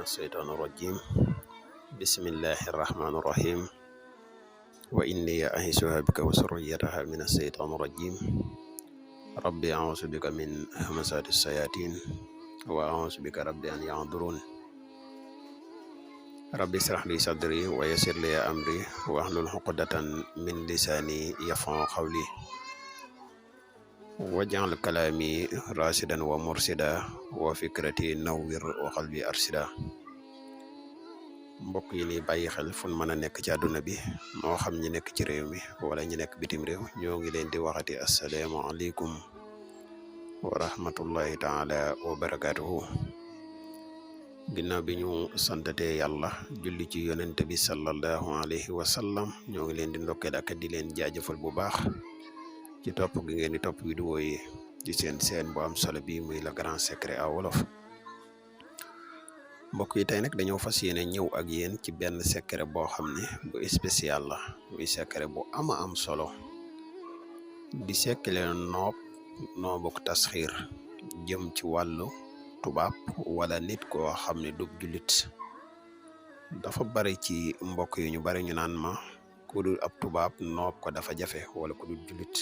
الشيطان الرجيم بسم الله الرحمن الرحيم وإني أعيذها بك وذريتها من الشيطان الرجيم ربي أعوذ بك من همزات الشياطين وأعوذ بك ربي أن يحضرون ربي اشرح لي صدري ويسر لي أمري واحلل عقدة من لساني يفقهوا قولي واجعل كلامي راشدا ومرشدا وفكرتي نوّر وقلبي أرشدا mbokk yi ni bàyyi xel fu mën a nekk ci àdduna bi moo xam ñi nekk ci réew mi wala ñi nekk bitim réew ñoo ngi leen di waxati asalaamaaleykum wa rahmatullahi taala wa barakatuhu ginnaaw bi ñu santatee yàlla julli ci yonente bi sallallahu alayhi wa sallam ñoo ngi leen di ndokkeel ak di leen jaajëfal bu baax ci topp gi ngeen di topp vidéo yi ci seen bu am solo bi muy le grand secret à wolof mbokk yi tey nag dañoo fas yéene ñëw ak yéen ci benn secret boo xam ne bu spécial la muy secret bu ama am solo di secret noobuk tasxiir jëm ci wàllu tubaab wala nit koo xam ne dub jullit dafa bari ci mbokk yi ñu bari ñu naan ma ku dul ab tubaab noob ko dafa jafe wala ku dul jullit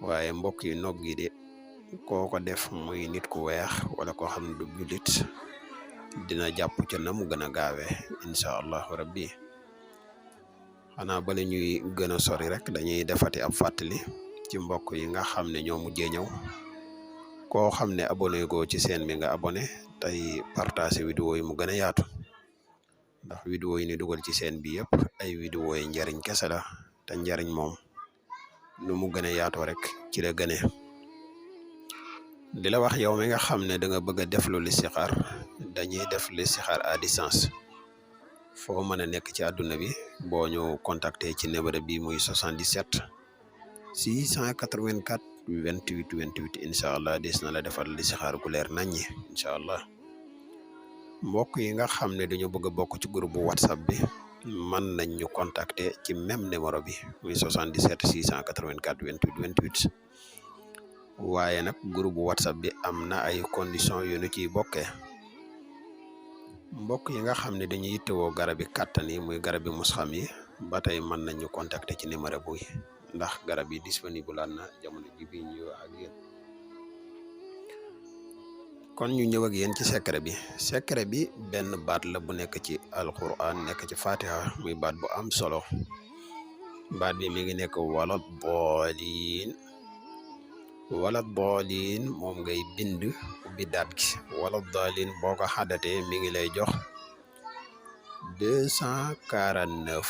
waaye mbokk yi noob gi de koo ko def muy nit ku weex wala koo xam ne dub jullit dina jàpp ca na mu gën a gaawee incha allahu rabbi xanaa bala ñuy gën a sori rek dañuy defati ab fàttali ci mbokk yi nga xam ne ñoo mujjee ñëw koo xam ne abonné goo ci seen bi nga abonné tey partagé vidéo yi mu gën a yaatu ndax vidéo yi ni dugal ci seen bi yëpp ay vidéo yi njariñ kese la te njariñ moom nu mu gën a yaatoo rek ci la gëne di la wax yow mi nga xam ne da nga bëgg a def lu listixaar dañuy def listixaar à distance foo mën a nekk ci àdduna bi boo ñu contacter ci numéro bi muy 77 684 28 28 incha allah des na la defal listixaar gu leer naññi incha allah mbokk yi nga xam ne dañu bëgg a bokk ci groupe bu whatsapp bi mën nañ ñu contacter ci même numéro bi muy 77 684 28 28 waaye nag groupe whatsapp bi am na ay conditions yu ñu ciy bokkee mbokk yi nga xam ne dañuy yittewoo garabi kàttan yi muy garabi musxam yi ba tey mën nañ ñu contacter ci numéro bu ndax garab yi disponible aan na jamono ji bi ñu ak yéen kon ñu ñëw ak yéen ci secret bi benn baat la bu nekk ci alquran nekk ci fatiha muy baat bu am solo baat bi mi ngi nekk wala booliin moom ngay bind ubbi daat gi wala booliin boo ko xadatee mi ngi lay jox 249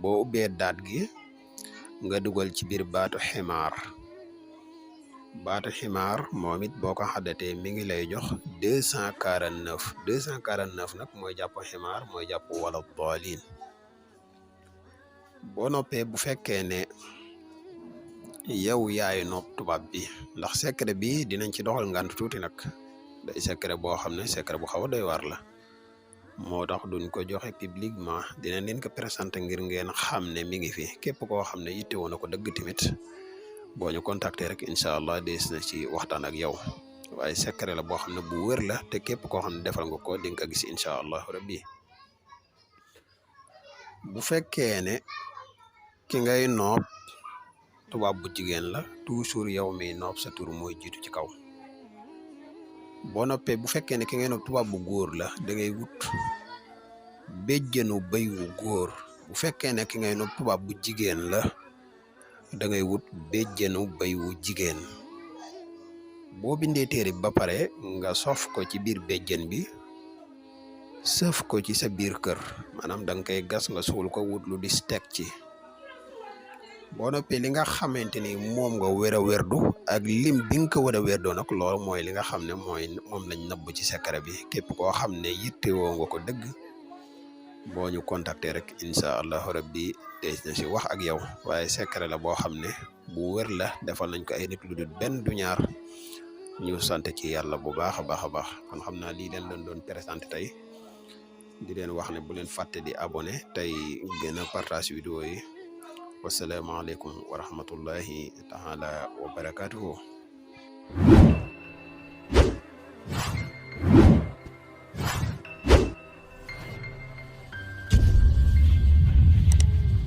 boo ubbee daat gi nga dugal ci biir baatu ximaar moom it boo ko xadatee mi ngi lay jox 249 nag mooy jàpp ximaar mooy jàpp wala booliin boo noppee bu fekkee ne yow yaay nopp tubaab bi ndax secret bi dinañ ci doxal ngant tuuti nag day secret boo xam ne secret bu xaw a doy waar la moo tax duñ ko joxe publiquement dinañ leen ko présenté ngir ngeen xam ne mi ngi fi képp koo xam ne yittewoo na ko dëgg tamit boo ñu contacter rek incha allah dees na ci waxtaan ak yow waaye secret la boo xam ne bu wér la te képp koo xam ne defal nga ko di nga ko gis incha allah rabbi bu fekkee ne ki ngay nopp tubaab bu jigéen la toujours yow mi nopp sa tur mooy jiitu ci kaw boo noppee bu fekkee ne ki ngay nopp tubaab bu góor la da ngay wut béjjënu béy wu góor bu fekkee ne ki ngay nopp tubaab bu jigéen la da ngay wut béjjënu béy wu jigéen boo bindee téere bi ba pare nga sof ko ci biir béjjën bi sëf ko ci sa biir kër maanaam da nga koy gas nga suul ko wut lu dis teg ci boo noppee li nga xamante ni moom nga wér a wérdu ak lim bi nga ko war a wérdoo nag loolu mooy li nga xam ne moom lañ nëbb ci secret bi képp koo xam ne yittewoo nga ko dëgg boo ñu contacter rek incha allahu rabbi dees na si wax ak yow waaye secret la boo xam ne bu wér la defal nañ ko ay nit lu dul benn du ñaar ñu sant ci yàlla bu baax a baax a baax kon xam naa lii leen doon présenté tey di leen wax ne bu leen fàtte di abonné tey gën a partage vidéo yi wasalaamaaleykum wa rahmatullahi taala wa barakatuhu